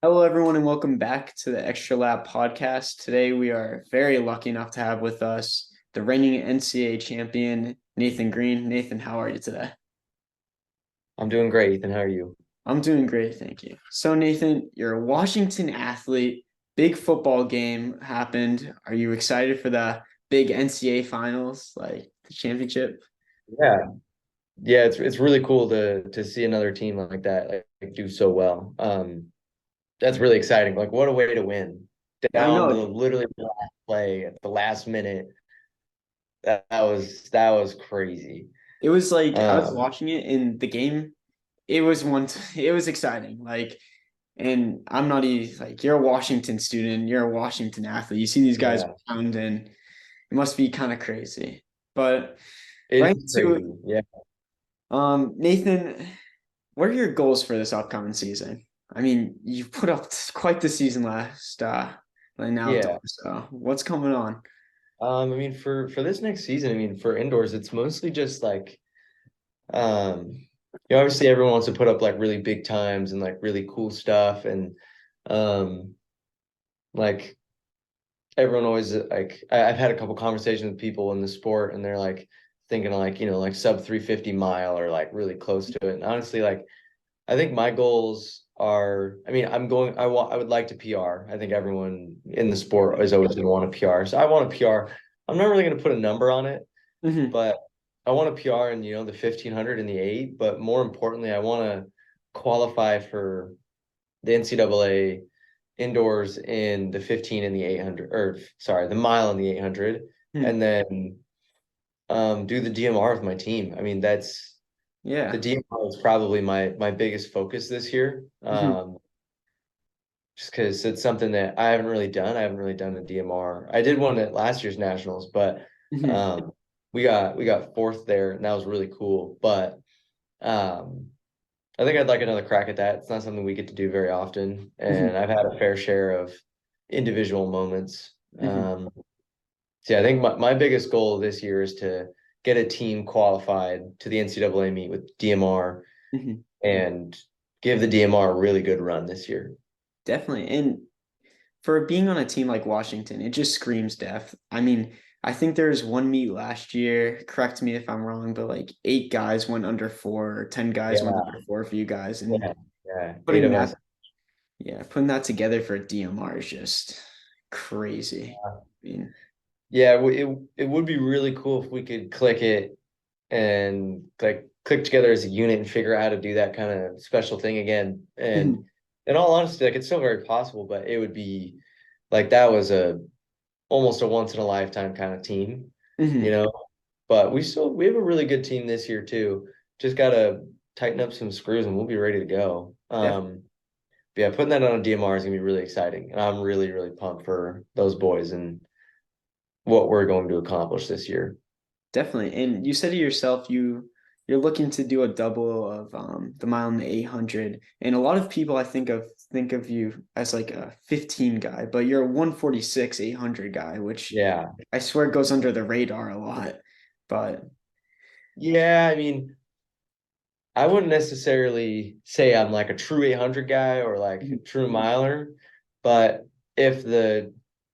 Hello, everyone, and welcome back to the Extra Lap podcast. Today, we are very lucky enough to have with us the reigning NCAA champion, Nathan Green. Nathan, how are you today? I'm doing great, Ethan. How are you? I'm doing great, thank you. So, Nathan, you're a Washington athlete. Big football game happened. Are you excited for the big NCAA finals, like the championship? Yeah, yeah, it's really cool to see another team like that do so well. That's really exciting. Like, what a way to win I down to know literally the last play at the last minute. That was crazy. it was like I was Um, watching it in the game. It was it was exciting. And I'm not even like you're a Washington student, you're a Washington athlete. You see these guys yeah, around, and it must be kind of crazy. But it right is to it, crazy. Yeah, Nathan, what are your goals for this upcoming season? I mean, you put up quite the season last in yeah. outdoors. So what's coming on? I mean, for this next season, I mean, for indoors, it's mostly just like, um, obviously everyone wants to put up like really big times and like really cool stuff, and um, like everyone always like I've had a couple conversations with people in the sport and they're like thinking of like like sub 350 mile or like really close to it. And honestly, like I think my goals are, I mean, I would like to PR. I think everyone in the sport is always going to want a PR. So I want a PR. I'm not really going to put a number on it, Hmm. but I want a PR in, the 1500 and the 8, but more importantly, I want to qualify for the NCAA indoors in the 15 and the 800, or sorry, the mile and the 800, and then do the DMR with my team. I mean, that's the Yeah. DMR is probably my biggest focus this year. Hmm. Just because it's something that I haven't really done. I haven't really done a DMR. I did one at last year's nationals, but Hmm. um, we got fourth there, and that was really cool. But um, I think I'd like another crack at that. It's not something we get to do very often, Hmm. and I've had a fair share of individual moments. Hmm. So yeah, I think my biggest goal this year is to get a team qualified to the NCAA meet with DMR Hmm. and give the DMR a really good run this year. Definitely. And for being on a team like Washington, it just screams depth. I mean, I think there's one meet last year, correct me if I'm wrong, but like 8 guys went under four, or 10 guys went Yeah, under four for you guys. And yeah, yeah. Eight putting of us. that, yeah, putting that together for a DMR is just crazy. I mean, Yeah, it would be really cool if we could click it and like click together as a unit and figure out how to do that kind of special thing again. And mhm, in all honesty, like it's still very possible, but it would be like that was a almost a once in a lifetime kind of team, you mhm, know. But we have a really good team this year too. Just gotta tighten up some screws and we'll be ready to go. But yeah, putting that on a DMR is gonna be really exciting, and I'm really really pumped for those boys and what we're going to accomplish this year. definitely. And you said to yourself, you're looking to do a double of the mile and the 800. And a lot of people I think of you as like a 15 guy, but you're a 146 800 guy, which Yeah, I swear goes under the radar a lot. But yeah. I mean, I wouldn't necessarily say I'm like a true 800 guy or like a true miler, but if the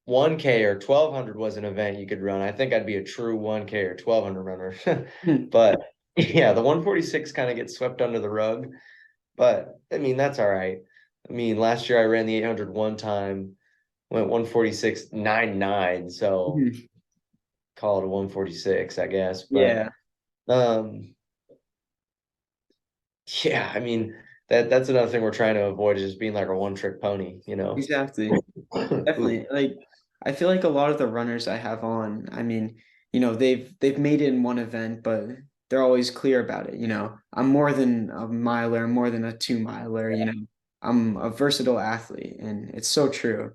1K or 1200 was an event you could run, I think I'd be a true 1K or 1200 runner. But yeah, the 146 kind of gets swept under the rug, but I mean, that's all right. I mean, last year I ran the 800 one time, went 146.99, so call it a 146, I guess. But yeah, um yeah, I mean that's another thing we're trying to avoid is just being like a one trick pony, you know. exactly. Ooh, Definitely. Like I feel like a lot of the runners I have on, I mean, they've made it in one event, but they're always clear about it. I'm more than a miler, I'm more than a 2 miler. I'm a versatile athlete, and it's so true.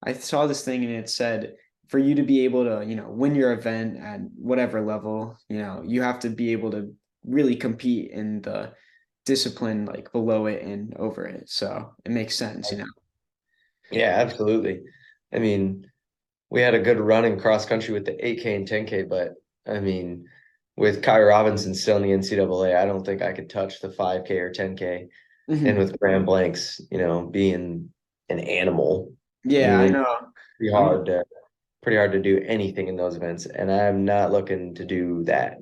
I saw this thing and it said for you to be able to, win your event at whatever level, you have to be able to really compete in the discipline like below it and over it. So it makes sense. yeah, absolutely. I mean, we had a good run in cross country with the 8K and 10K, but I mean, with Kai Robinson still in the NCAA, I don't think I could touch the 5K or 10K. And Mhm. with Graham Blanks, being an animal. I Yeah, mean, I it's know. pretty I'm hard to pretty hard to do anything in those events, and I'm not looking to do that.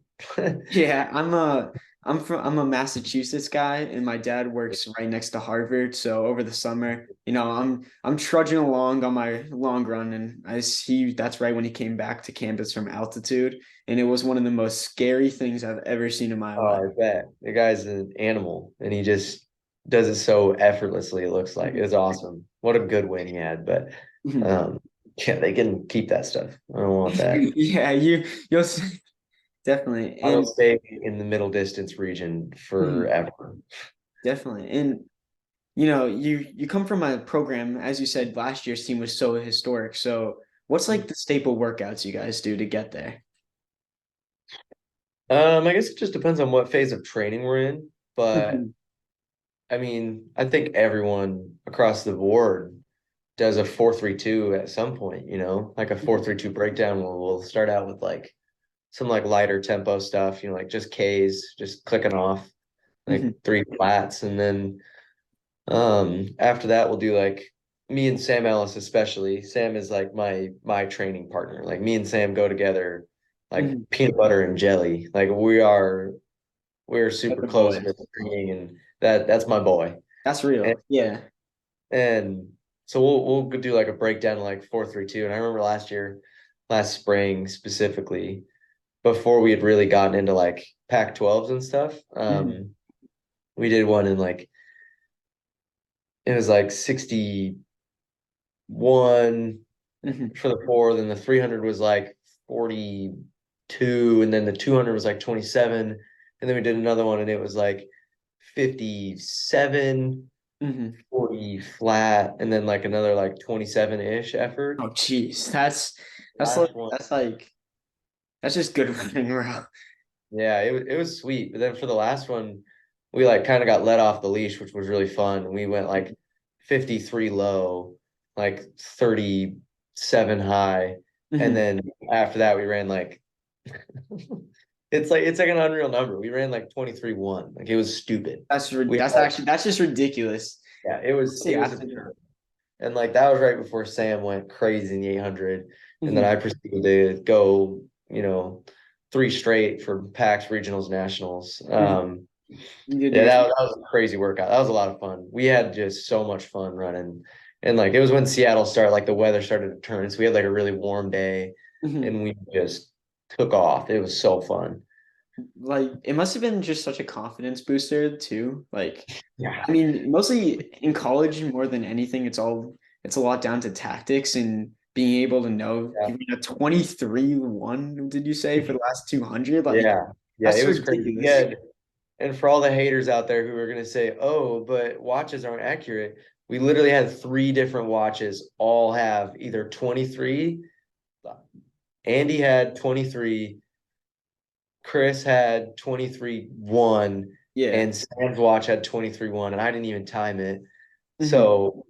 Yeah, I'm a Massachusetts guy and my dad works right next to Harvard. So over the summer, I'm trudging along on my long run and I see that's right when he came back to campus from altitude. And it was one of the most scary things I've ever seen in my life. Oh, I bet the guy's an animal, and he just does it so effortlessly. It looks like it's awesome. What a good win he had, but um, yeah, they can keep that stuff. I don't want that. Yeah, definitely. I will And stay in the middle distance region forever. definitely. And you come from a program, as you said, last year's team was so historic. So what's like the staple workouts you guys do to get there? I guess it just depends on what phase of training we're in, but Mhm. I mean, I think everyone across the board does a 4-3-2 at some point, like a 4-3-2 breakdown where we'll start out with like some like lighter tempo stuff, like just Ks, just clicking off like Mhm. three flats. And then after that we'll do like me and Sam Ellis especially. Sam is like my training partner. Like me and Sam go together like Mhm. peanut butter and jelly. Like we're That's super a close boy. with training, and that's my boy. That's And, real. Yeah. and so we'll go do like a breakdown of like 4-3-2. And I remember last spring specifically, before we had really gotten into like Pac-12s and stuff. Mhm. We did one in like it was like 61 Mhm. for the four, then the 300 was like 42, and then the 200 was like 27, and then we did another one and it was like 57, Mhm. 40 flat, and then like another like 27-ish effort. Oh, geez. Last one, That's just good running, bro. yeah, it was sweet. But then for the last one, we like kind of got let off the leash, which was really fun. We went like 53 low, like 37 high, and Mhm. then after that we ran like it's like an unreal number. We ran like 23-1. Like it was stupid. We That's just ridiculous. Yeah, it was See, it was after that. absurd. And like that was right before Sam went crazy in the 800, and then Mhm. I proceeded to go, three straight for PAX regionals nationals. Mhm. You did Yeah, your that was a crazy workout. That was a lot of fun. We had just so much fun running. And like it was when Seattle started, like the weather started to turn. So we had like a really warm day Mhm. and we just took off. It was so fun. Like it must have been just such a confidence booster too. Like, Yeah. I mean, mostly in college more than anything, it's a lot down to tactics and being able to know Yeah. you ran a 23-1, did you say, for the last 200? Like Yeah. Yeah. It that's was crazy. ridiculous. And for all the haters out there who are going to say, oh, but watches aren't accurate, we literally had three different watches all have either 23. Andy had 23, Chris had 23-1, Yeah. and Sam's watch had 23-1, and I didn't even time it. Hmm. So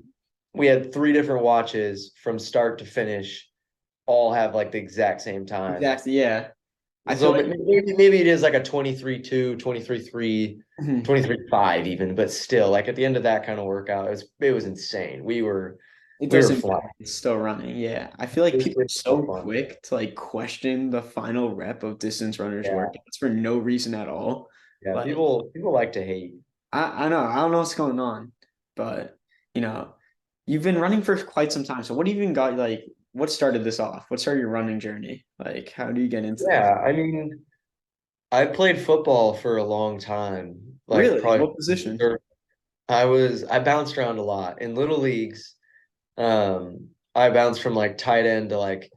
we had three different watches from start to finish all have like the exact same time. Exactly. Yeah. I feel So like maybe it is like a 23-2, 23-3, mhm, 23-5 even, but still like at the end of that kind of workout, it was insane. We were it we were doesn't flying. matter. It's still running. Yeah. I feel like It people are was so so fun. quick to like question the final rep of distance runners Yeah. workouts for no reason at all. Yeah. Like People like to hate. I know. I don't know what's going on, but you know, you've been running for quite some time. So what even got like what started this off? What started your running journey? Like, how do you get into this? Yeah, I mean, I played football for a long time, like Really? probably What position? I bounced around a lot in little leagues. I bounced from like tight end to like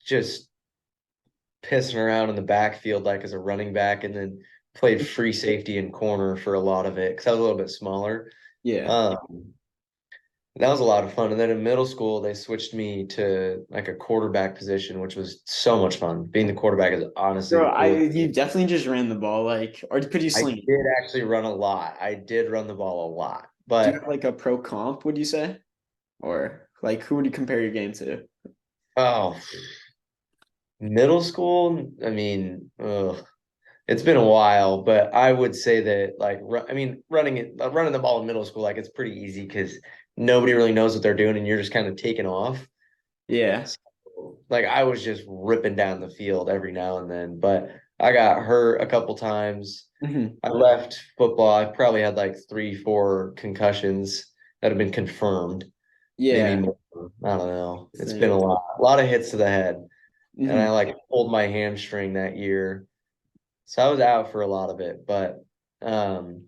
just pissing around in the backfield like as a running back, and then played free safety and corner for a lot of it because I was a little bit smaller. Yeah. Um, that was a lot of fun. And then in middle school, they switched me to like a quarterback position, which was so much fun. Being the quarterback is honestly Bro, the I coolest. you definitely just ran the ball, like, or could you I sling it? did actually run a lot. I did run the ball a lot, Do you but have like a pro comp, would you say? Or like who would you compare your game to? oh, middle school, I mean, ugh. it's been a while, but I would say that like I mean running the ball in middle school, like it's pretty easy because nobody really knows what they're doing and you're just kind of taking off. Yeah. So, like I was just ripping down the field every now and then, but I got hurt a couple times. Hmm. I left football. I probably had like 3, 4 concussions that have been confirmed, maybe Yeah. more. I don't know. It's been Thing. a lot of hits to the head, and I Hmm. like pulled my hamstring that year. So I was out for a lot of it, but um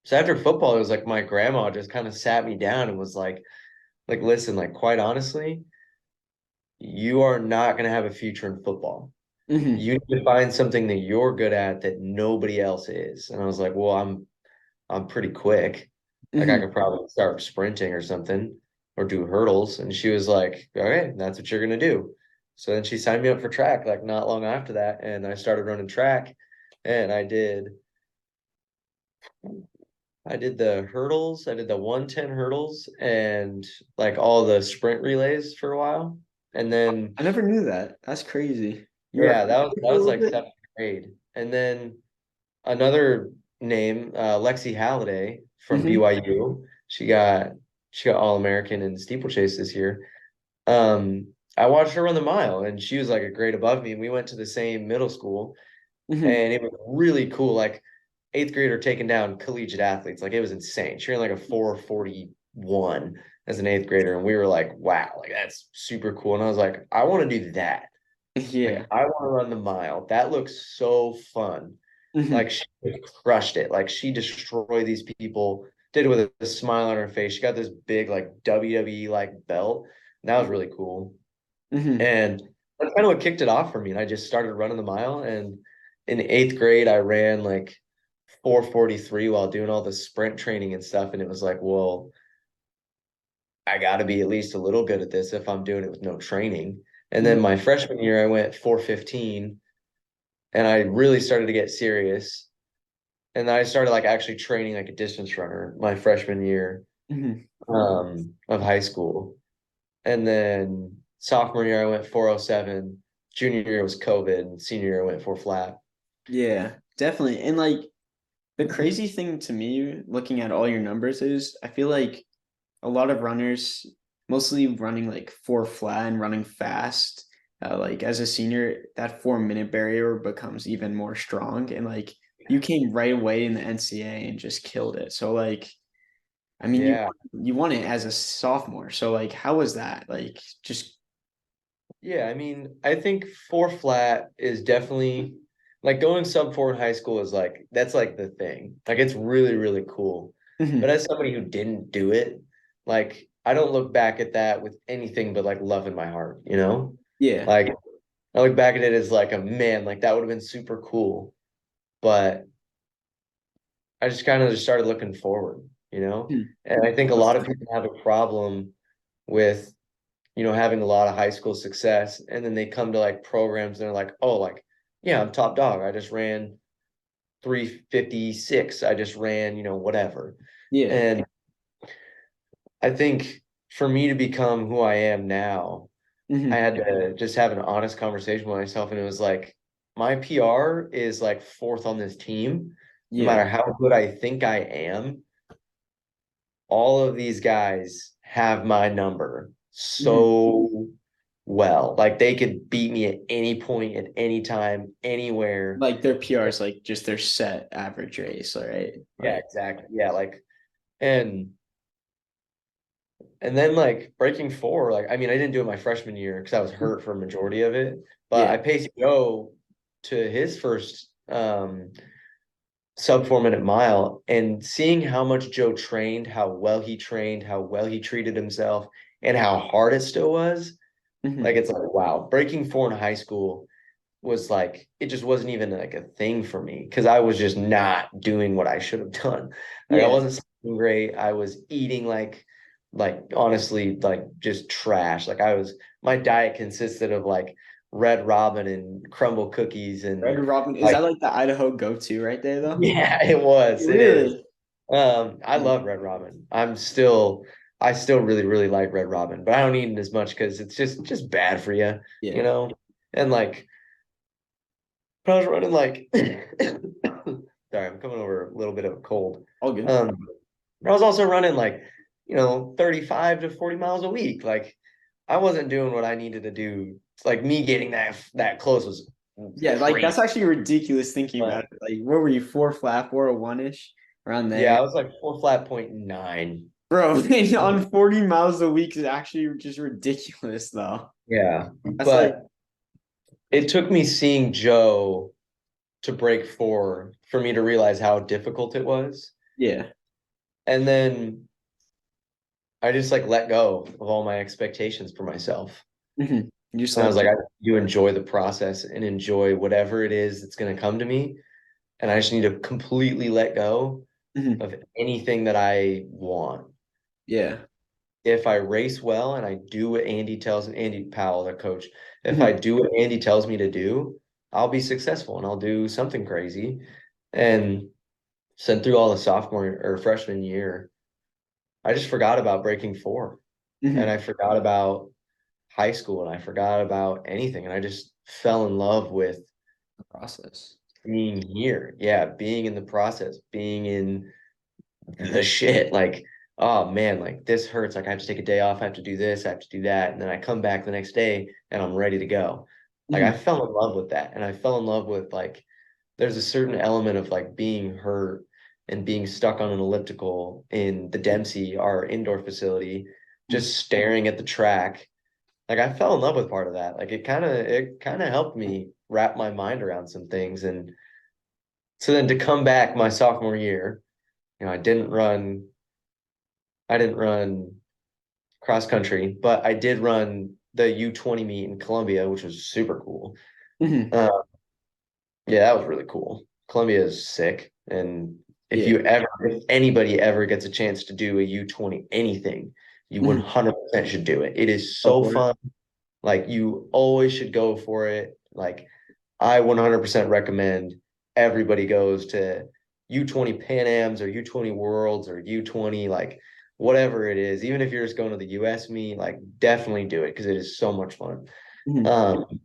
so after football, it was like my grandma just kind of sat me down and was like listen, like quite honestly, you are not gonna have a future in football. Hmm. You need to find something that you're good at that nobody else is. And I was like, well, I'm pretty quick. Like I Hmm. could probably start sprinting or something or do hurdles. And she was like, all right, that's what you're gonna do. So then she signed me up for track like not long after that. And I started running track and I did the hurdles, I did the 110 hurdles and like all the sprint relays for a while. And then I never knew that. That's crazy. You were yeah, a that was little like bit. seventh grade. And then another name, Lexi Halliday from Hmm. BYU. She got All American in steeplechase this year. I watched her run the mile, and she was like a grade above me. And we went to the same middle school, Hmm. and it was really cool. Like eighth grader taking down collegiate athletes, like it was insane. She ran like a 4:41 as an eighth grader, and we were like, "Wow, like that's super cool." And I was like, "I want to do that. Like Yeah. I want to run the mile. That looks so fun." Hmm. Like she crushed it. Like she destroyed these people, did it with a smile on her face. She got this big like WWE like belt. And that was really cool. Hmm. And that's kind of what kicked it off for me. And I just started running the mile. And in eighth grade, I ran like 4:43 while doing all the sprint training and stuff. And it was like, well, I got to be at least a little good at this if I'm doing it with no training. And then Hmm. my freshman year, I went 4:15 and I really started to get serious. And then I started like actually training like a distance runner my freshman year Hmm. of high school. And then sophomore year I went 4:07. Junior year was COVID, and senior year I went 4 flat. Yeah, definitely. And like the crazy thing to me, looking at all your numbers, is I feel like a lot of runners, mostly running like 4 flat and running fast, like as a senior, that 4 minute barrier becomes even more strong. And like you came right away in the NCAA and just killed it. So like, I mean, Yeah. you won it as a sophomore. So like, how was that? Like, just Yeah, I mean, I think 4 flat is definitely like going sub 4 in high school is like that's like the thing. Like it's really, really cool. But Mhm. as somebody who didn't do it, like I don't look back at that with anything but like love in my heart, you know? Yeah. Like I look back at it as like a man, like that would have been super cool. But I just kind of just started looking forward, you know? Mhm. And I think a lot of people have a problem with, having a lot of high school success. And then they come to like programs and they're like, oh, like, yeah, I'm top dog. I just ran 3:56. I just ran, whatever. Yeah. And I think for me to become who I am now, I Hmm. had to just have an honest conversation with myself. And it was like, my PR is like fourth on this team. No Yeah. matter how good I think I am, all of these guys have my number Hmm. so well. Like they could beat me at any point, at any time, anywhere. Like their PR is like just their set average race, right? Yeah, Like, exactly. Yeah, like and and then like breaking four, like I mean, I didn't do it my freshman year because I was hurt for a majority of it, but yeah. I paced Joe to his first sub 4 minute mile and seeing how much Joe trained, how well he treated himself, and how hard it still was. Like Hmm. it's like, wow, breaking four in high school was like it just wasn't even like a thing for me because I was just not doing what I should have done. Like I Yeah. wasn't sleeping great. I was eating like honestly like just trash. Like my diet consisted of like Red Robin and crumble cookies Red and Robin, is like that like the Idaho go-to right there though? yeah, it is. Really? I love Red Robin. I still really, really like Red Robin, but I don't eat it as much because it's just bad for you, you Yeah. know? And like but I was running like sorry, I'm coming over a little bit of a cold. All good. Um, but I was also running like, 35 to 40 miles a week. Like I wasn't doing what I needed to do. Like me getting that close was Yeah, like crazy. that's actually ridiculous thinking about But it. Like, what were you, four flat, 401-ish around yeah, there? I was like 4.9. Bro, on 40 miles a week is actually just ridiculous, though. Yeah. That's like, But it took me seeing Joe to break four for me to realize how difficult it was. yeah. And then I just like let go of all my expectations for myself. Mhm. You just And I was like, like, you enjoy the process and enjoy whatever it is that's going to come to me. And I just need to completely let go mhm. of anything that I want. Yeah. If I race well and I do what Andy Powell, the coach, if I Mhm. do what Andy tells me to do, I'll be successful and I'll do something crazy. And sent through all the sophomore or freshman year, I just forgot about breaking four and Mhm. I forgot about high school and I forgot about anything. And I just fell in love with The process. being here. Yeah, being in the process, being in the shit. Like, oh man, like this hurts. Like I have to take a day off. I have to do this. I have to do that. And then I come back the next day and I'm ready to go. Like I Mhm. fell in love with that. And I fell in love with like, there's a certain element of like being hurt and being stuck on an elliptical in the Dempsey, our indoor facility, Mhm. just staring at the track. Like I fell in love with part of that. Like it kind of helped me wrap my mind around some things. And so then to come back my sophomore year, I didn't run cross country, but I did run the U20 meet in Columbia, which was super cool. Mhm. Uh, yeah, that was really cool. Columbia is sick, and Yeah. if anybody ever gets a chance to do a U20 anything, you Mhm. 100% should do it. It is Go so for it. fun. Like you always should go for it. Like I 100% recommend everybody goes to U20 Pan Ams or U20 Worlds or U20, like whatever it is. Even if you're just going to the US meet, like definitely do it because it is so much fun. Mhm. Um,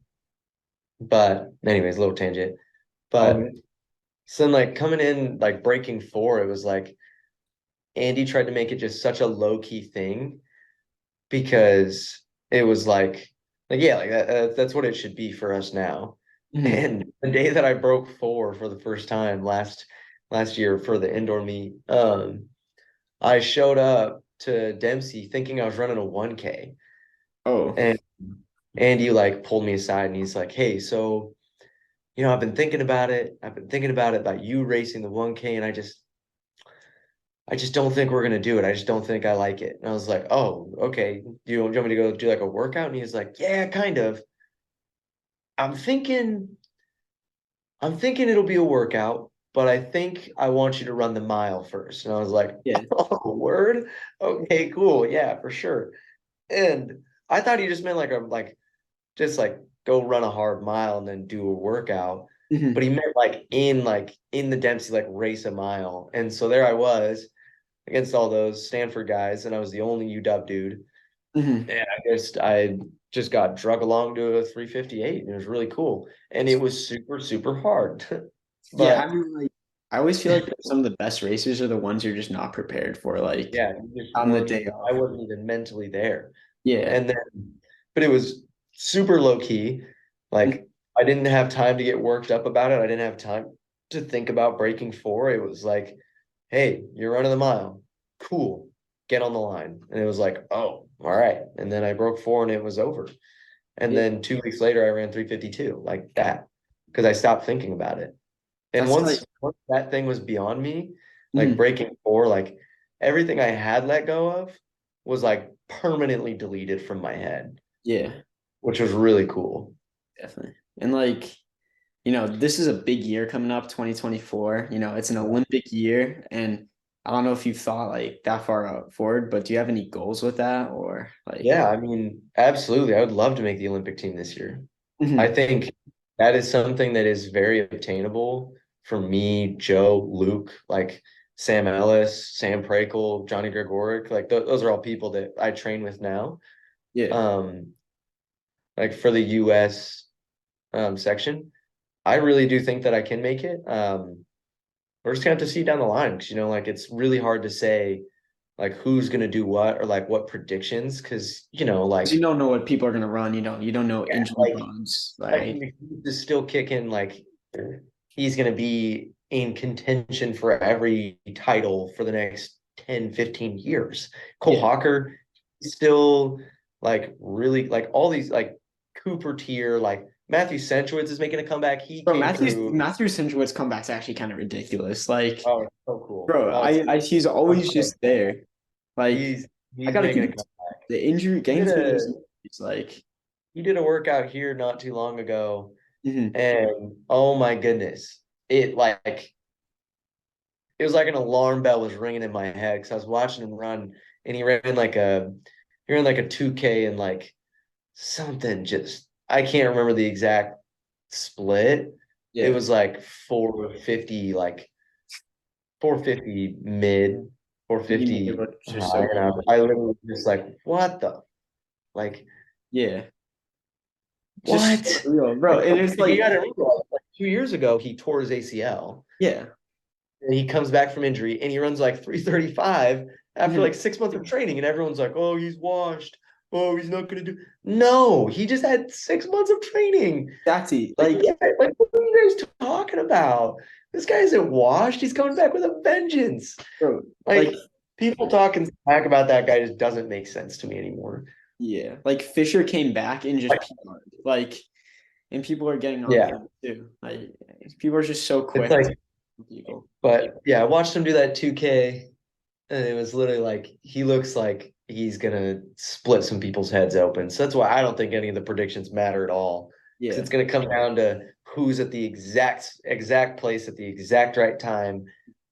but anyways, little tangent. All But good. so then like coming in like breaking four, it was like Andy tried to make it just such a low key thing because it was like yeah, like that's what it should be for us now. Mhm. And the day that I broke four for the first time last year for the indoor meet, I showed up to Dempsey thinking I was running a 1K. Oh. And Andy like pulled me aside and he's like, "Hey, so I've been thinking about it. I've been thinking about you racing the 1K, and I just don't think we're gonna do it. I just don't think I like it." And I was like, "Oh, okay. Do you want me to go do like a workout?" And he's like, "Yeah, kind of. I'm thinking, I'm thinking it'll be a workout, but I think I want you to run the mile first." And I was like, Yeah. "Oh, word? Okay, cool. Yeah, for sure." And I thought he just meant like just like go run a hard mile and then do a workout. But Mhm. he meant like in the Dempsey, like race a mile. And so there I was against all those Stanford guys, and I was the only UW dude. Mhm. And I just got drug along to a 358, and it was really cool. And it was super, super hard. Yeah, I But mean, like, I always feel like some of the best racers are the ones you're just not prepared for, like yeah, you just on the weren't day even, of. I wasn't even mentally there. Yeah. And then, but it was super low key. Mhm. Like I didn't have time to get worked up about it. I didn't have time to think about breaking four. It was like, hey, you're running the mile. Cool. Get on the line. And it was like, oh, all right. And then I broke four and it was over. And Yeah. then 2 weeks later, I ran 352 like that because I stopped thinking about it. And That's like, once that thing was beyond me, like mhm. breaking four, like everything I had let go of was like permanently deleted from my head, Yeah, which was really cool. definitely. And like, this is a big year coming up, 2024. It's an Olympic year, and I don't know if you've thought like that far out forward, but do you have any goals with that or like, Yeah, I mean, absolutely. I would love to make the Olympic team this year. I mhm. think that is something that is very obtainable for me, Joe, Luke, like Sam Ellis, Sam Prakel, Johnny Gregoric. Like those are all people that I train with now. Yeah. Um, like for the US section. I really do think that I can make it. We're just gonna have to see down the line because like it's really hard to say like who's gonna do what or like what predictions because 'Cause you don't know what people are gonna run. You don't know yeah, injury bugs. like Like, McNeese is still kicking like he's gonna be in contention for every title for the next 10, 15 years. Cole yeah, Hawker is still like really like all these like Cooper tier, like Matthew Centrowitz is making a comeback. He bro, came through. Matthew Sinchowitz comeback's actually kind of ridiculous. Like, Oh, it's so cool. bro, Oh, it's he's always just there. Like, he's I he's gotta making give a it to comeback. the injury, He getting did through a those injuries, like, he did a workout here not too long ago, mhm. and oh my goodness, it like it was like an alarm bell was ringing in my head because I was watching him run, and he ran like a 2K and like something just I can't remember the exact split. It Yeah, was like 450, like 450 mid, and he made it 450 look just so high, and good. I literally was just like, what the like Yeah, just so what? real, bro. And it's You like, got to realize, like 2 years ago, he tore his ACL. yeah, And he comes back from injury and he runs like 335 after mhm. like 6 months of training, and everyone's like, "Oh, he's washed. Oh, he's not gonna do." No, he just had 6 months of training. That's it. Like, Like, yeah, like what are you guys talking about? This guy isn't washed. He's coming back with a vengeance. bro, like, Like people talking smack about that guy just doesn't make sense to me anymore. yeah, like Fisher came back and just Like, PR'd. Like, and people are getting on yeah, him too. Like, people are just so it's quick like, to people. but yeah, I watched him do that 2K. And it was literally like he looks like he's gonna split some people's heads open. So that's why I don't think any of the predictions matter at all. Because Yeah. it's gonna come down to who's at the exact place at the exact right time.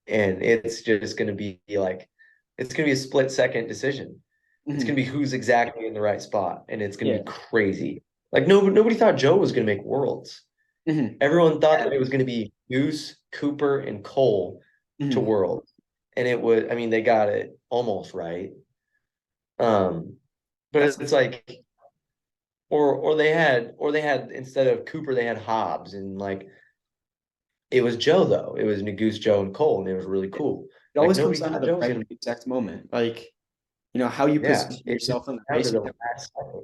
And it's just gonna be like it's gonna be a split second decision. It's gonna Mhm. be who's exactly in the right spot. And it's gonna Yeah. be crazy. Like nobody thought Joe was gonna make worlds. Mhm. Everyone thought that it was gonna be Goose, Cooper, and Cole to Mhm. world. And it was, I mean, they got it almost right. Um, but That's it's like, or they had instead of Cooper, they had Hobbs, and like it was Joe though. It was Goose, Joe, and Cole, and it was really cool. it Like always nobody comes down to thought the Joe was right gonna, exact moment. Like, how you yeah, position it just yourself in the down to race. the last second.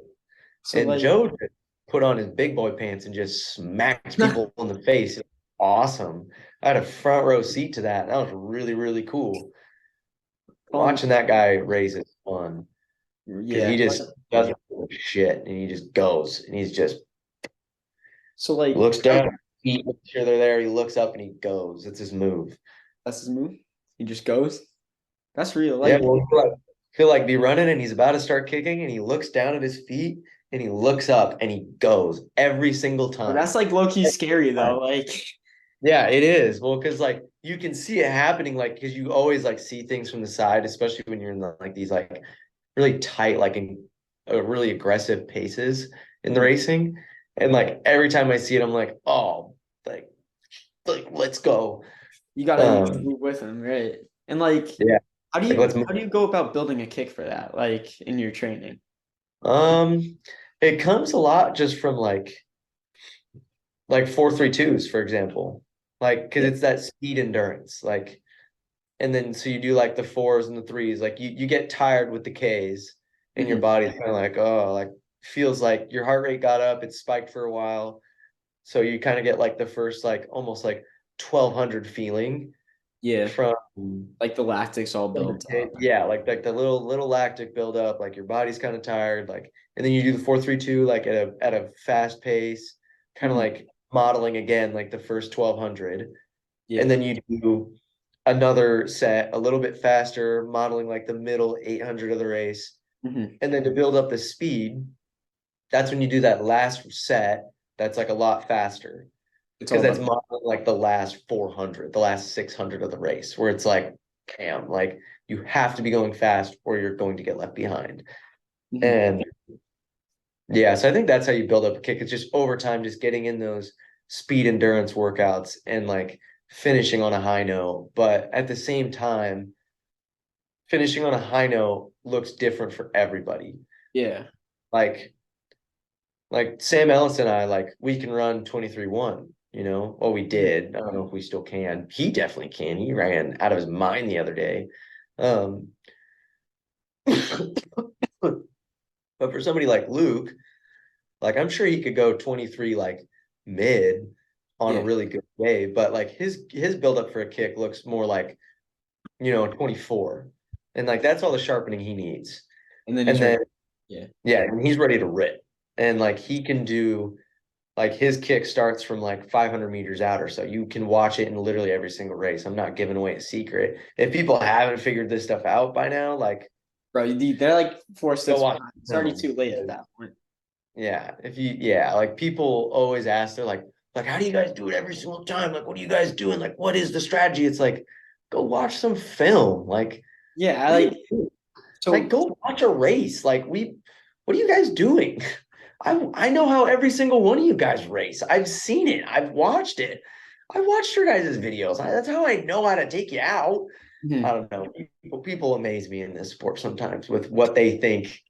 So And like Joe just put on his big boy pants and just smacked people in the face. Awesome. I had a front row seat to that. That was really, really cool. um Watching that guy race is fun. Because yeah. he just doesn't give a shit and he just goes and he's just So like looks down, he makes sure they're there. He looks up and he goes. It's his move. that's his move. He just goes. That's real. Yeah, Like, well, feel like be running and he's about to start kicking and he looks down at his feet and he looks up and he goes every single time. that's like low key Every scary though. time. Like, Yeah, it is. Well, because like you can see it happening, like because you always like see things from the side, especially when you're in like these like really tight, like in really aggressive paces in the mhm. racing. And like every time I see it, I'm like, oh, like let's go. You gotta Um, move with him, right? And like, yeah, how do like you let's move. how do you go about building a kick for that? Like in your training? Um, it comes a lot just from like 4-3-2s, for example. Like because Yeah. it's that speed endurance. Like and then so you do like the fours and the threes, like you get tired with the Ks and your Mhm. body's kind of like, oh, like feels like your heart rate got up, it's spiked for a while. So you kind of get like the first like almost like 1200 feeling Yeah. from Like the lactics all built up. yeah, like the little lactic buildup, like your body's kind of tired, like and then you do the 4-3-2 like at a fast pace, kind of Mhm. like modeling again like the first 1200, and Yeah. then you do another set a little bit faster, modeling like the middle 800 of the race. Mhm. And then to build up the speed, that's when you do that last set that's like a lot faster It's because all that's about modeling like the last 400, the last 600 of the race, where it's like, damn, like you have to be going fast or you're going to get left behind. mhm. And yeah, so I think that's how you build up a kick. It's just over time, just getting in those speed endurance workouts and like finishing on a high note. But at the same time, finishing on a high note looks different for everybody. Yeah. Like Sam Ellis and I, like we can run 23-1. you know. Oh, we Yeah. did. I don't know if we still can. He definitely can. He ran out of his mind the other day. Um, but for somebody like Luke, like I'm sure he could go 23 like mid on a Yeah. really good day, but like his buildup for a kick looks more like, 24. And like that's all the sharpening he needs. And then And he's ready. then Yeah. yeah, and he's ready to rip. And like he can do like his kick starts from like 500 meters out or so. You can watch it in literally every single race. I'm not giving away a secret. If people haven't figured this stuff out by now, like Bro, they're like 4 steps go watch behind. It's already film. too late at that point. Yeah, if you yeah, like people always ask, they're like, how do you guys do it every single time? Like, what are you guys doing? Like, what is the strategy? It's like, go watch some film. Like, Yeah, I what are you like doing? Like, so go watch a race. What are you guys doing? I know how every single one of you guys race. I've seen it. I've watched it. I watched your guys' videos. That's how I know how to take you out. I mhm. don't know. People amaze me in this sport sometimes with what they think.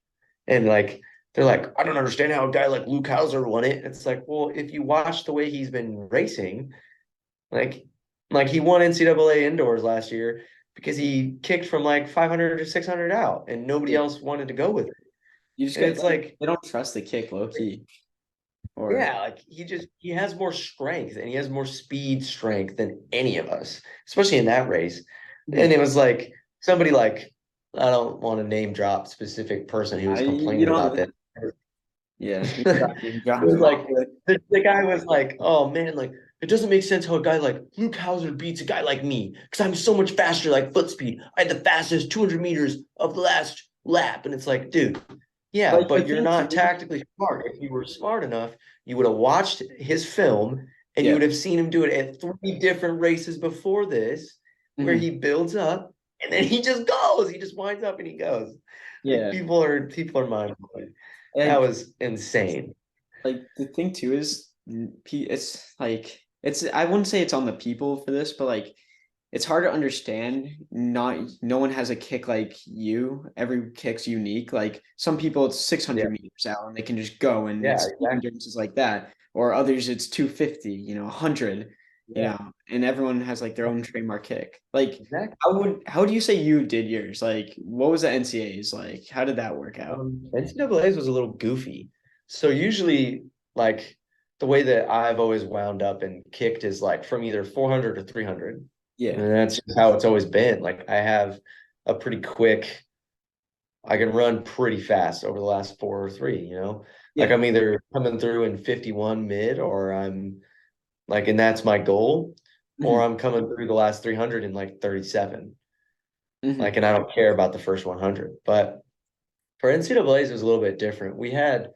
And like they're like, I don't understand how a guy like Luke Hauser won it. It's like, well, if you watch the way he's been racing, like like he won NCAA indoors last year because he kicked from like 500 to 600 out and nobody Yeah. else wanted to go with it. You just And got it's like like, they don't trust the kick low key. Or yeah, like he has more strength and he has more speed strength than any of us, especially in that race. And mhm. it was like somebody like, I don't want to name drop specific person who was You complaining don't about have this. to, yeah, you It got name drop. was like the guy was like, oh man, like it doesn't make sense how a guy like Luke Hauser beats a guy like me because I'm so much faster, like foot speed. I had the fastest 200 meters of the last lap. And it's like, dude, yeah, Like the but you're thing not too, tactically smart. If you were smart enough, you would have watched his film and you yeah. would have seen him do it at 3 different races before this, where Mhm. he builds up and then he just goes. He just winds up and he goes. Like Yeah. people are mind blowing. That Like was insane. the thing too is it's like it's I wouldn't say it's on the people for this, but like it's hard to understand. Not no one has a kick like you. Every kick's unique. Like some people it's Yeah, 600 meters out and they can just go and yeah, it's exactly. endurance like that. Or others it's 250, 100, Yeah, and everyone has like their own trademark kick. Like exactly. how do you say you did yours? Like what was the NCAA's like? How did that work out? NCAA's was a little goofy. So usually, like the way that I've always wound up and kicked is like from either 400 to 300. And Yeah. that's just how it's always been. Like I have a pretty quick, I can run pretty fast over the last 4 or 3, you know? Like Yeah. I'm either coming through in 51 mid or I'm like, and that's my goal, or Hmm. I'm coming through the last 300 in like 37. Like, Hmm. and I don't care about the first 100. But for NCAA's, it was a little bit different. We had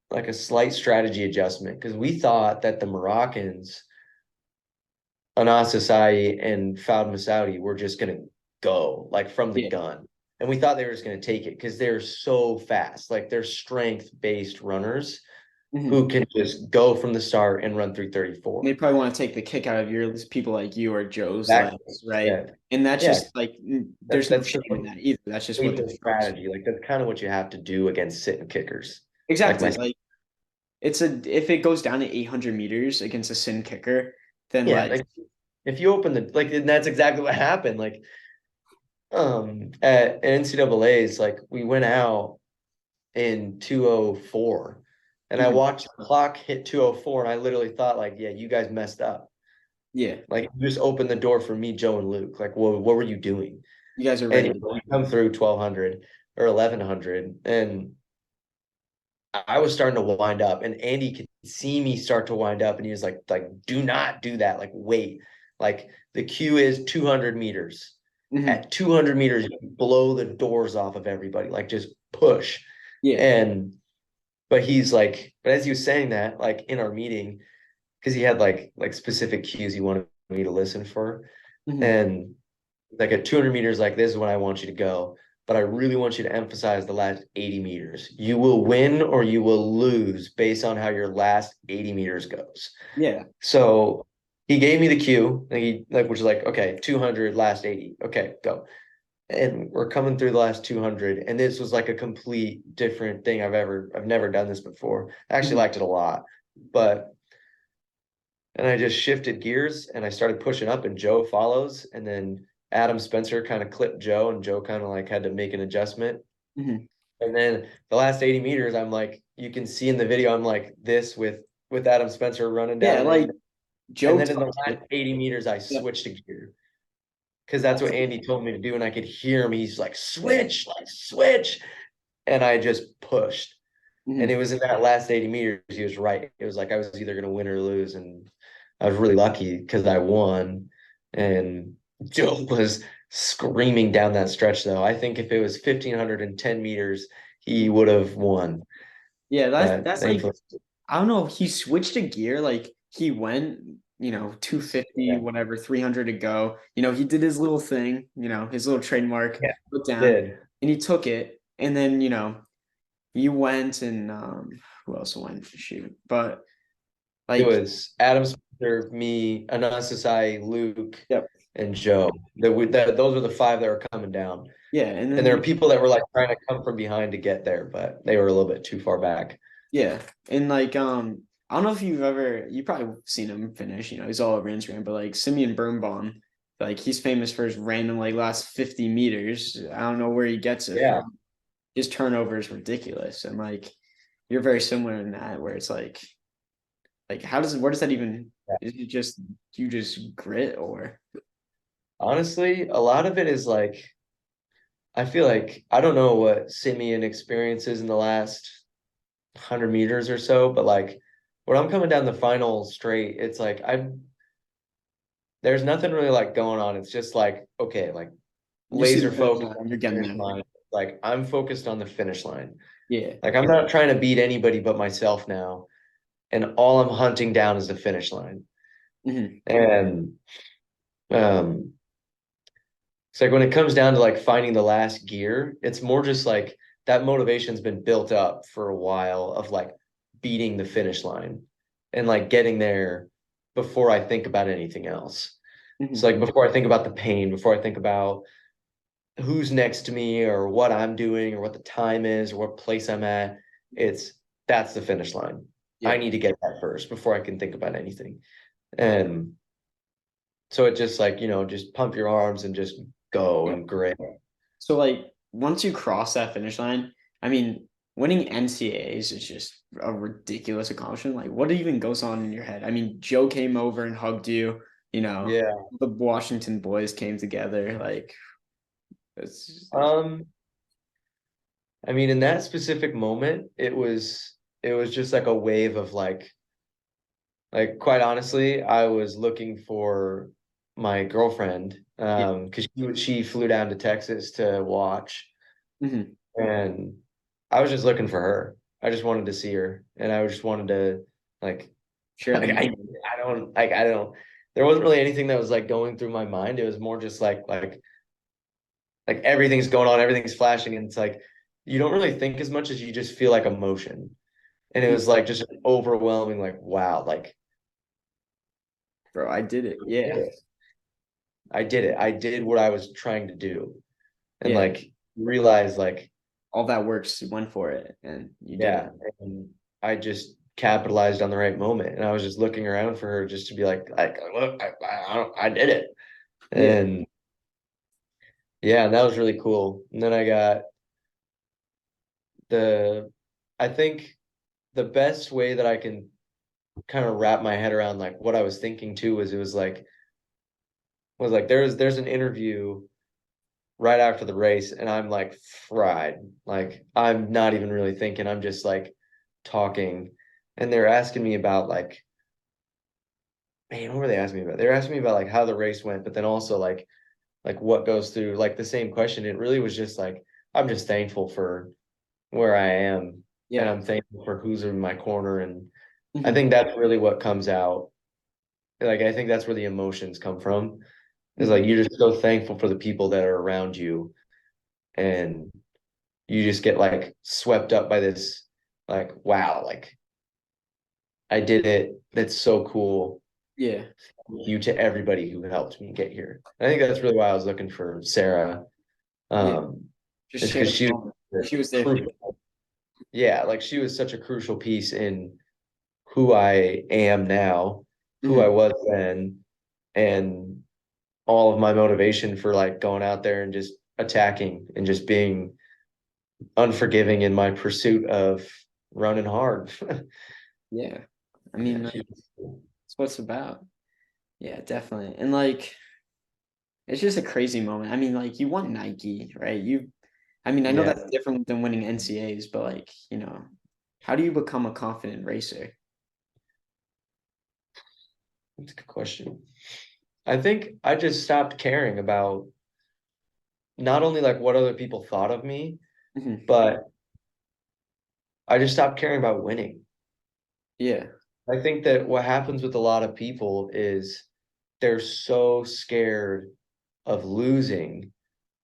like a slight strategy adjustment because we thought that the Moroccans, Anas Asai and Fouad Masaudi were just going to go like from the Yeah. gun. And we thought they were just going to take it because they're so fast. Like they're strength based runners Hmm. who can just go from the start and run through They 34. probably want to take the kick out of your people like you or Joe's Exactly. legs, right? Yeah. And that's Yeah. just like That, there's no that's the shame in that either. That's just what the lethal strokes. strategy. Like that's kind of what you have to do against sitting kickers. Like Exactly. my Like it's a if it goes down to 800 meters against a sin kicker, then yeah, like like if you open the like and that's exactly what happened. Like at NCAA's, like we went out in 204 and I mhm, watched the clock hit 204 and I literally thought like, yeah, you guys messed up. yeah, Like you just opened the door for me, Joe and Luke. Like, what were you doing? you guys are And ready to we come through 1200 or 1100 and I was starting to wind up and Andy could see me start to wind up and he was like, do not do that. Like, wait, like the cue is 200 meters. hmm. At 200 meters, you blow the doors off of everybody, like just push. Yeah. And, but he's like, but as he was saying that, like in our meeting, because he had like specific cues he wanted me to listen for. Hmm. And like at 200 meters, like this is when I want you to go. But I really want you to emphasize the last 80 meters. You will win or you will lose based on how your last 80 meters goes. Yeah. So he gave me the cue, and he like which is like, okay, 200, last 80. Okay, go. And we're coming through the last 200. And this was like a complete different thing I've never done this before. I actually Hmm. liked it a lot. But and I just shifted gears and I started pushing up and Joe follows. And then Adam Spencer kind of clipped Joe and Joe kind of like had to make an adjustment. Mhm. And then the last 80 meters, I'm like, you can see in the video, I'm like this with Adam Spencer running down Yeah, the like road. And Joe then in the tucked last it. 80 meters, I Yeah, switched to gear because that's what that's Andy told me to do. And I could hear him. He's like, switch. And I just pushed. And it mhm. was in that last 80 meters, he was right. It was like I was either going to win or lose. And I was really lucky because I won. And Joe was screaming down that stretch, though. I think if it was 1,510 meters, he would have won. Yeah, But that's like thankfully, I don't know. He switched a gear. Like he went, 250, yeah, whatever, 300 to go. He did his little thing, his little trademark, yeah, put down, did. and he took it. And then, you went and who else went? Shoot. But It like, was Adam Spencer, me, Anastasai, Luke, yep. and Joe. Those were the five that were coming down. Yeah. And And then, there were people that were like trying to come from behind to get there, but they were a little bit too far back. yeah. And like, I don't know if you probably seen him finish, he's all over Instagram, but like Simeon Birnbaum, like he's famous for his random like last 50 meters. I don't know where he gets it Yeah. from. His turnover is ridiculous. And like you're very similar in that where it's like where does that even is it just you just grit or Honestly, a lot of it is like I feel like I don't know what Simeon experiences in the last 100 meters or so, but like when I'm coming down the final straight, it's like there's nothing really like going on. It's just like okay, like you see the laser finish focus line, you're on the getting finish there. line. Like I'm focused on the finish line. Yeah. Like I'm not trying to beat anybody but myself now, and all I'm hunting down is the finish line. Hmm. And um it's like when it comes down to like finding the last gear, it's more just like that motivation's been built up for a while of like beating the finish line and like getting there before I think about anything else. So Hmm. like before I think about the pain, before I think about who's next to me or what I'm doing or what the time is or what place I'm at, it's that's the finish line. I Yeah. need to get that first before I can think about anything. And so it just like, just pump your arms and just go and grit. So like once you cross that finish line, I mean, winning NCAAs is just a ridiculous accomplishment. Like what even goes on in your head? I mean, Joe came over and hugged you, Yeah. the Washington boys came together. Like it's Um, I mean, in that specific moment, it was just like a wave of like quite honestly, I was looking for my girlfriend yeah. because she flew down to Texas to watch, Hmm. and I was just looking for her. I just wanted to see her, and I just wanted to like Share the like moment. I don't there wasn't really anything that was like going through my mind. It was more just like everything's going on, everything's flashing, and it's like you don't really think as much as you just feel like emotion. And it was like just an overwhelming, like, wow, like Bro, I did it. I did Yeah. it. I did it. I did what I was trying to do. And Yeah. like realize like, All that works went for it and you did it. yeah, and I just capitalized on the right moment. And I was just looking around for her just to be like, look, I did it. Yeah. And yeah, and that was really cool. And then I got the I think the best way that I can kind of wrap my head around like what I was thinking too was it was like there's an interview right after the race and I'm like fried. Like I'm not even really thinking. I'm just like talking and they're asking me about like man, what were they asking me about? They're asking me about like how the race went, but then also like what goes through like the same question. It really was just like I'm just thankful for where I am and Yeah. I'm thankful for who's in my corner and I Hmm. think that's really what comes out. Like I think that's where the emotions come from. Is Hmm. like you're just so thankful for the people that are around you and you just get like swept up by this like wow, like I did it. That's so cool. Yeah. Thank you to everybody who helped me get here. I think that's really why I was looking for Sarah. Yeah. Um, Just it's share because the she moment. was She was there for you. crucial. Yeah, like she was such a crucial piece in who I am now who I Mhm. was then and all of my motivation for like going out there and just attacking and just being unforgiving in my pursuit of running hard. Yeah. I Yeah, mean, like, it's what it's about. Yeah, definitely. And like, it's just a crazy moment. I mean, like, you won Nike, right? I mean, I know yeah, that's different than winning NCAs, but like, how do you become a confident racer? that's a good question. I think I just stopped caring about not only like what other people thought of me, Mhm. but I just stopped caring about winning. Yeah. I think that what happens with a lot of people is they're so scared of losing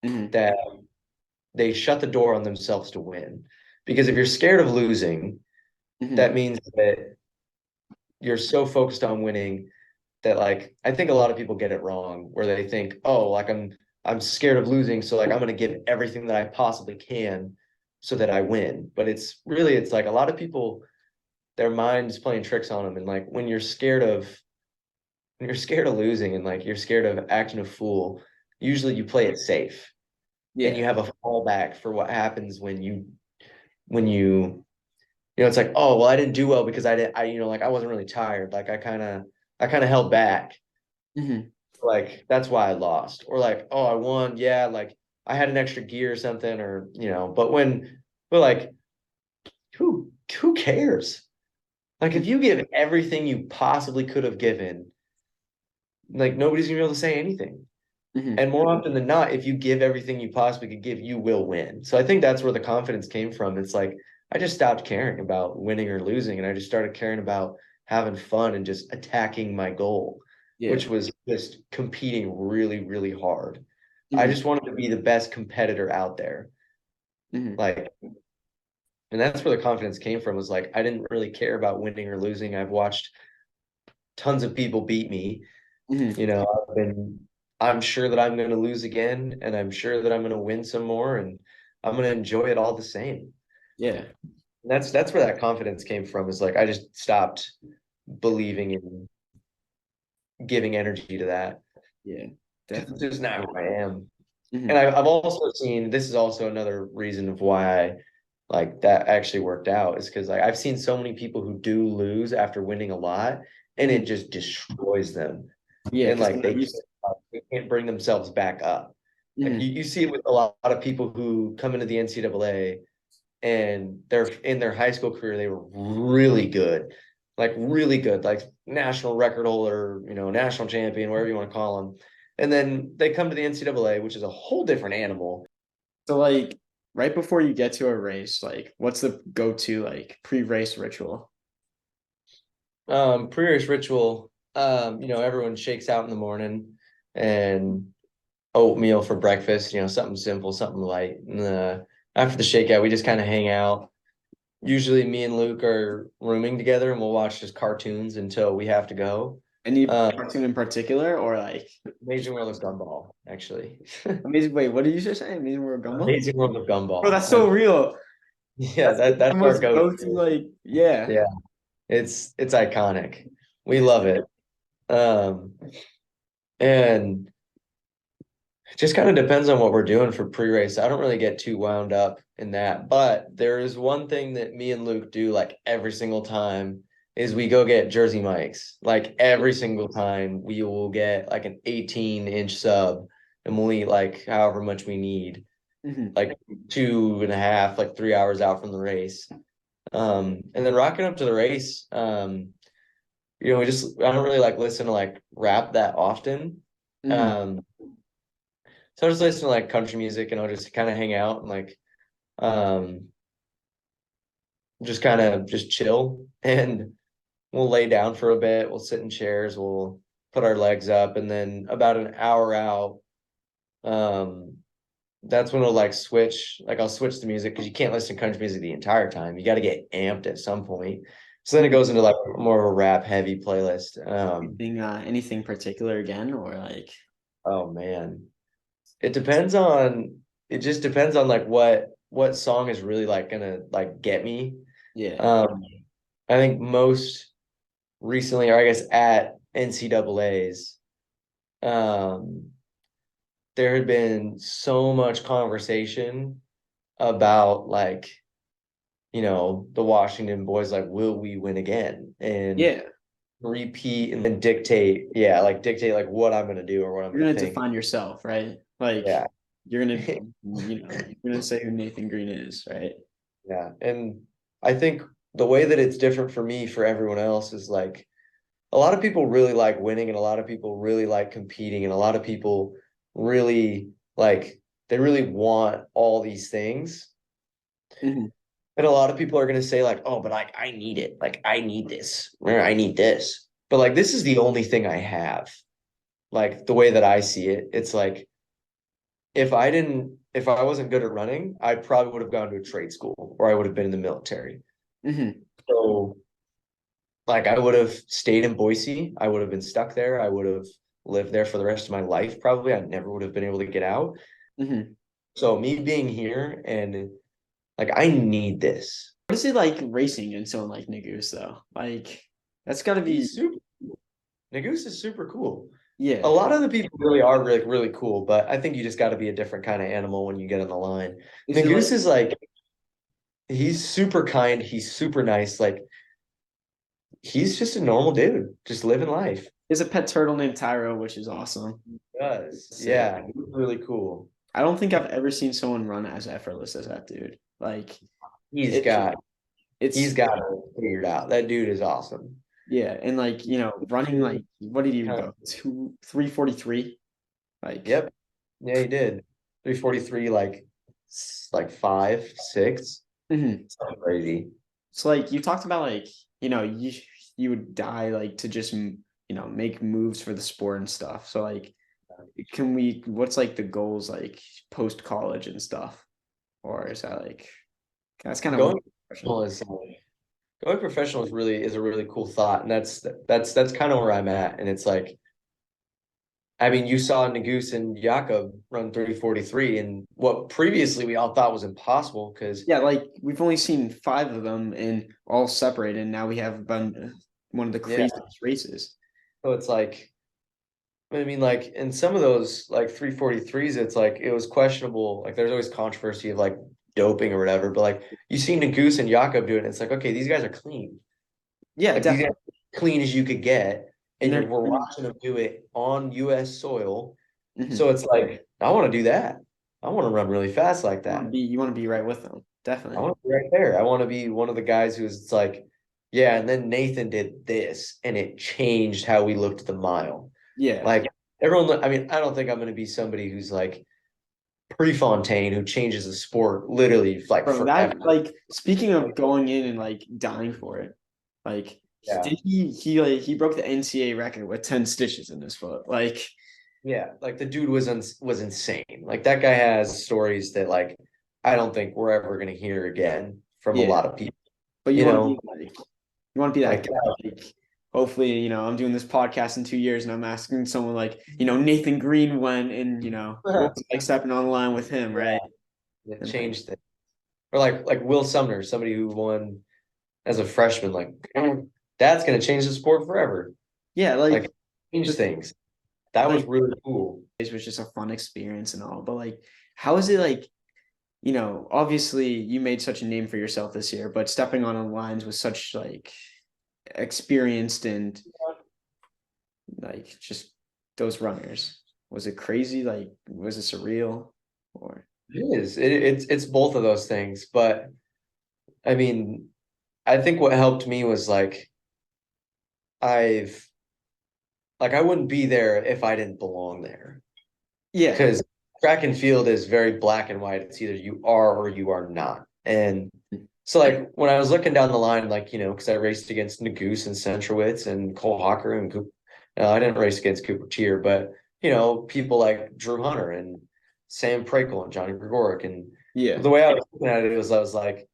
Hmm. that they shut the door on themselves to win. Because if you're scared of losing, that Hmm. means that you're so focused on winning that like I think a lot of people get it wrong where they think, oh, like I'm scared of losing, so like I'm gonna give everything that I possibly can so that I win. But it's like a lot of people, their mind's playing tricks on them. And like when you're scared of losing and like you're scared of acting a fool, usually you play it safe and you Yeah. have a fallback for what happens when it's like, oh well, I didn't do well because I didn't I like I wasn't really tired. Like I kind of held back. Hmm. Like that's why I lost. Or like, oh, I won. Yeah, like I had an extra gear or something, or but like who cares? Like if you give everything you possibly could have given, like nobody's gonna be able to say anything. Hmm. And more often than not, if you give everything you possibly could give, you will win. So I think that's where the confidence came from. It's like I just stopped caring about winning or losing, and I just started caring about having fun and just attacking my goal, which Yeah. was just competing really, really hard. I Hmm. just wanted to be the best competitor out there. Hmm. Like, and that's where the confidence came from, was like I didn't really care about winning or losing. I've watched tons of people beat me. Hmm. I'm sure that I'm going to lose again, and I'm sure that I'm going to win some more, and I'm going to enjoy it all the same. Yeah. And that's where that confidence came from. Is like I just stopped believing in giving energy to that Yeah. because it's Definitely. just not who I am. And Hmm. I've also seen, this is also another reason of why I like that actually worked out, is because like I've seen so many people who do lose after winning a lot, and it Hmm. just destroys them, Yeah, and because like I'm not used to. they can't bring themselves back up. Like Hmm. you see it with a lot of people who come into the NCAA and they're in their high school career, they were really good, like national record holder, national champion, whatever you want to call them. And then they come to the NCAA, which is a whole different animal. So like right before you get to a race, like what's the go-to like pre-race ritual? Pre-race ritual, everyone shakes out in the morning and oatmeal for breakfast, something simple, something light. And after the shakeout, we just kind of hang out. Usually me and Luke are rooming together and we'll watch just cartoons until we have to go. Any Uh, cartoon in particular or like Amazing World of Gumball, actually. amazing? Wait, what did you just say? Amazing World of Gumball? Amazing World of Bro, Gumball. that's so real. Yeah, That's like that's the our most go-to, go-to. like, yeah. Yeah, it's iconic. We It is. love it. Um, and it just kind of depends on what we're doing for pre-race. I don't really get too wound up in that, but there is one thing that me and Luke do like every single time is we go get Jersey Mike's. Like every single time we will get like an 18-inch sub and we'll eat like however much we need, Mhm. like 2.5, like 3 hours out from the race. And then rocking up to the race, I don't really like listen to like rap that often. Mhm. Um, so I just listen to like country music and I'll just kind of hang out and like um just kind of just chill and we'll lay down for a bit, we'll sit in chairs, we'll put our legs up, and then about an hour out, um that's when we'll like switch, like I'll switch the music because you can't listen to country music the entire time. You got to get amped at some point. So then it Mhm. goes into like more of a rap heavy playlist. Anything particular again, or like, Oh man. It depends on it just depends on like what song is really like gonna like get me. yeah. Um I think most recently, or I guess at NCAAs, um, there had been so much conversation about like, the Washington boys, like, will we win again? And Yeah, repeat and then dictate, yeah, like dictate like what I'm gonna do or what I'm you're gonna gonna think. define yourself, right? Like Yeah. you're gonna, you're gonna say who Nathan Green is, right? Yeah. And I think the way that it's different for me, for everyone else, is like a lot of people really like winning and a lot of people really like competing and a lot of people really like they really want all these things. Mhm. And a lot of people are gonna say, like, oh, but I need it. Like I need this, or I need this. But like this is the only thing I have. Like the way that I see it, it's like if I wasn't good at running, I probably would have gone to a trade school or I would have been in the military. Mhm. So like I would have stayed in Boise. I would have been stuck there. I would have lived there for the rest of my life, probably. I never would have been able to get out. Mhm. So me being here and like I need this. What is it like racing in someone like Nigus though? Like that's gotta be, He's super cool. Nagoose is super cool. A yeah. lot of the people really are really, really cool, but I think you just got to be a different kind of animal when you get on the line. Is it like Nagoose is like he's super kind, he's super nice, like he's just a normal dude, just living life. there's a pet turtle named Tyro, which is awesome. Does. Sick. Yeah, he's really cool. I don't think I've ever seen someone run as effortless as that dude. Like He's it, got he's it's got it figured out. That dude is awesome. yeah, and like running like what did he even go? 343? Like Yep. Yeah, he did. 343, like 5, 6. mhm. Something crazy. So like you talked about like, you would die like to just make moves for the sport and stuff. So like what's like the goals like post college and stuff? Or is that like that's kind of Going weird professional question. is going professional is a really cool thought, and that's kind of where I'm at. And it's like, I mean, you saw Nagus and Jakob run 343, and what previously we all thought was impossible because Yeah, like we've only seen five of them and all separated, and now we have one of the yeah, craziest races. so it's like, I mean, like in some of those like 343s, it's like it was questionable. Like there's always controversy of like doping or whatever, but like you see Nagus and Jakob do it, and it's like, okay, these guys are clean. Yeah, Like these guys definitely. are clean as you could get, And and they're we're watching them do it on US soil. So mhm. it's like, I want to do that. I want to run really fast like that. You want to be right with them. I Definitely. want to be right there. I want to be one of the guys who's it's like, yeah, and then Nathan did this and it changed how we looked at the mile. Yeah. Like everyone, I mean, I don't think I'm going to be somebody who's like Prefontaine who changes the sport literally like Bro, forever. that like speaking of going in and like dying for it, like Yeah. did he broke the NCAA record with 10 stitches in his foot. Like Yeah. Like the dude was insane. Like that guy has stories that like I don't think we're ever going to hear again from a yeah, lot of people, but you know, you want to be that like guy. Like hopefully, I'm doing this podcast in 2 years and I'm asking someone like, Nathan Green went and what was it like stepping on the line with him, right? it And like, changed it. Or like Will Sumner, somebody who won as a freshman, like that's gonna change the sport forever. yeah, Like change things. That was like really cool. it was just a fun experience and all, but like how is it like, obviously you made such a name for yourself this year, but stepping on the lines with such like experienced and like just those runners. Was it crazy? Like, was it surreal? Or It is. It's both of those things. But I mean, I think what helped me was like I've I wouldn't be there if I didn't belong there. yeah, Because track and field is very black and white. It's either you are or you are not. And so like when I was looking down the line, like, because I raced against Nagoose and Centrowitz and Cole Hawker and I didn't race against Cooper Tier, but people like Drew Hunter and Sam Prakel and Johnny Gregoric. And yeah, the way I was looking at it was I was like,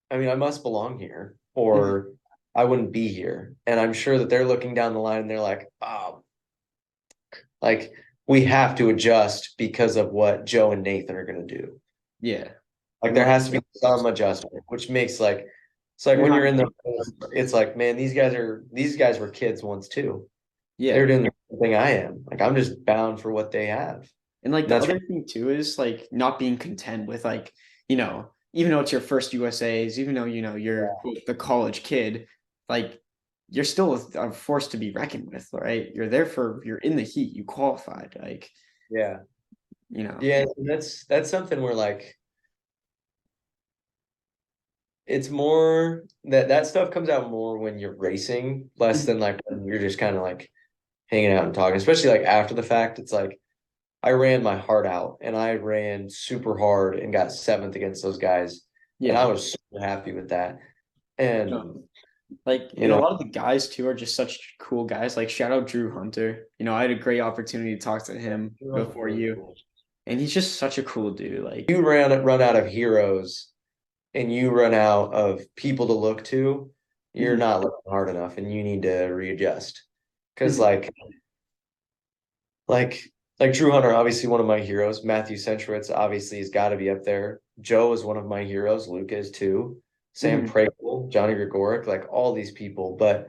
I mean, I must belong here mhm, or I wouldn't be here. And I'm sure that they're looking down the line and they're like, oh, like we have to adjust because of what Joe and Nathan are going to do. yeah. Like You there want has to be some adjustment, which makes like It's like You're when not you're in gonna the, make it. it's like, man, these guys were kids once too. They're Yeah. doing the same thing I am. Like I'm just bound for what they have. And like And the that's other thing too is like not being content with like, even though it's your first USAs, even though you're quote, the college kid, like you're still a force to be reckoned with, right? You're in the heat, you qualified, like, yeah. you know. Yeah, and that's something where like it's more that stuff comes out more when you're racing, less than like when you're just kind of like hanging out and talking, especially like after the fact. It's like I ran my heart out and I ran super hard and got seventh against those guys. And I Yeah. was super happy with that. And Like, you and a know, lot of the guys too are just such cool guys. Like, shout out Drew Hunter. I had a great opportunity to talk to him before really you, cool. and he's just such a cool dude. Like, You run out of heroes and you run out of people to look to, you're mhm, not looking hard enough and you need to readjust. Because mhm, like like Drew Hunter, obviously one of my heroes. Matthew Centrowitz obviously has got to be up there. Joe is one of my heroes. Luca is too. Sam mhm, Prakel, Johnny Gregoric, like all these people. But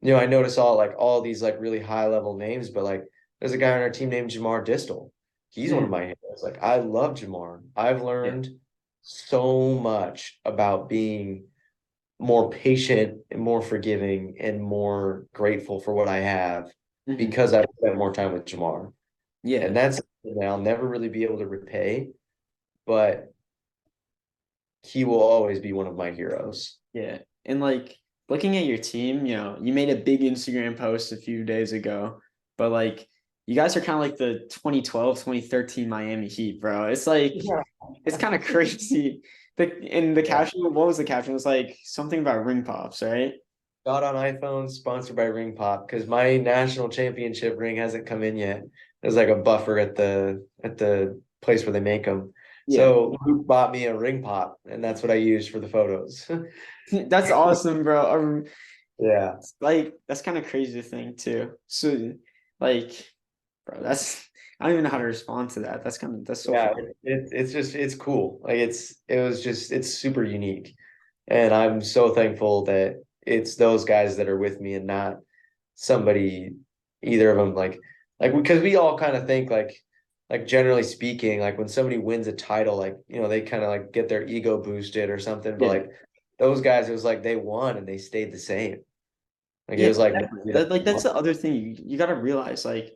I notice all these like really high level names, but like there's a guy on our team named Jamar Distal. He's one of mhm. my heroes. Like I love Jamar. I've Yeah. learned so much about being more patient and more forgiving and more grateful for what I have Mhm. because I've spent more time with Jamar. And Yeah. that's something that I'll never really be able to repay, but he will always be one of my heroes. Yeah. And like looking at your team, you made a big Instagram post a few days ago, but like you guys are kind of like the 2012, 2013 Miami Heat, bro. It's like Yeah. it's kind of crazy. The Yeah. caption, what was the caption? It was like something about ring pops, right? Got on iPhone, sponsored by Ring Pop, because my national championship ring hasn't come in yet. There's like a buffer at the place where they make them. Yeah. So Luke bought me a ring pop, and that's what I used for the photos. That's awesome, bro. Yeah. Like that's kind of crazy to think too. So like, bro, I don't even know how to respond to that. That's so Yeah, funny. it's just it's cool. Like it's super unique. And I'm so thankful that it's those guys that are with me and not somebody, either of them, like because we all kind of think like generally speaking, like when somebody wins a title, like they kind of like get their ego boosted or something. But Yeah. like those guys, it was like they won and they stayed the same. Like it Yeah, was like definitely. nobody Like that's won. the other thing you got to realize. Like,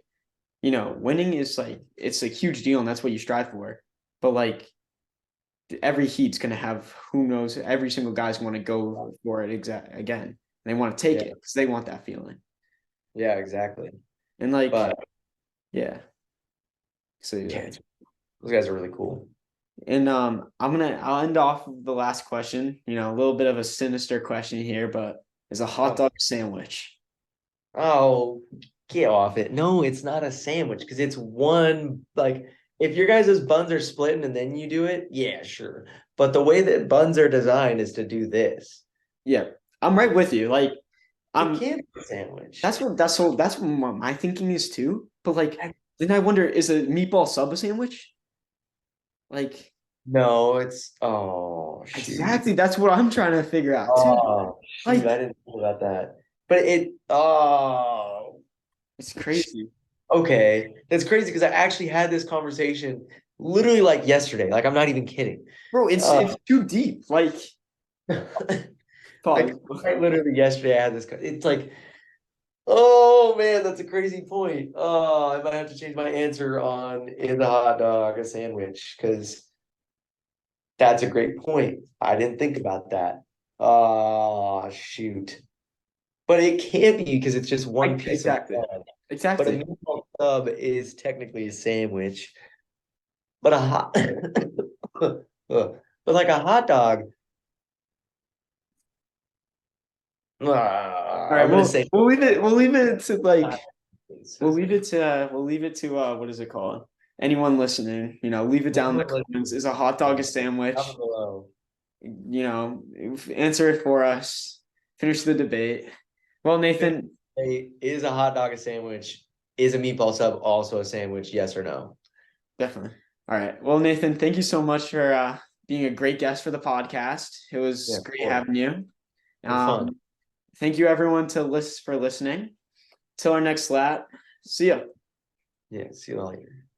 winning is like it's a huge deal, and that's what you strive for. But like every heat's gonna have who knows. Every single guy's want to go for it exact again. They want to take Yeah, it because they want that feeling. yeah, exactly. And like, But yeah. So yeah, yeah. those guys are really cool. And I'll end off with the last question. A little bit of a sinister question here, but is a hot Oh, dog a sandwich? oh, get off it. No, it's not a sandwich because it's one, like if your guys' buns are splitting and then you do it, yeah, sure. But the way that buns are designed is to do this. Yeah, I'm right with you. Like It I'm can't be a sandwich. that's what my thinking is too. But like then I wonder, is a meatball sub a sandwich? Like No, it's oh shoot. exactly, that's what I'm trying to figure out too. Oh shoot, Like I didn't think about that. But it's crazy, okay. That's crazy because I actually had this conversation literally like yesterday. Like I'm not even kidding. bro. Uh It's too deep. Like like pause. quite literally yesterday I had this it's like, oh man, that's a crazy point. Oh, I might have to change my answer on is a hot dog a sandwich because that's a great point. I didn't think about that. Oh shoot. But it can't be because it's just one piece of Exactly, bread. But a exactly. meatball sub is technically a sandwich. But a hot but like a hot dog, All right, I'm gonna say we'll leave it to like please. we'll leave it to what is it called? Anyone listening, leave it down in the comments. Is a hot dog a Comment sandwich? below. Answer it for us. Finish the debate. Well, Nathan, Hey, is a hot dog a sandwich? Is a meatball sub also a sandwich? Yes or no? definitely. All right. Well, Nathan, thank you so much for being a great guest for the podcast. It Yeah, was of great course. having you. For fun. Thank you everyone for listening. Till our next lat. See ya. Yeah, see you later.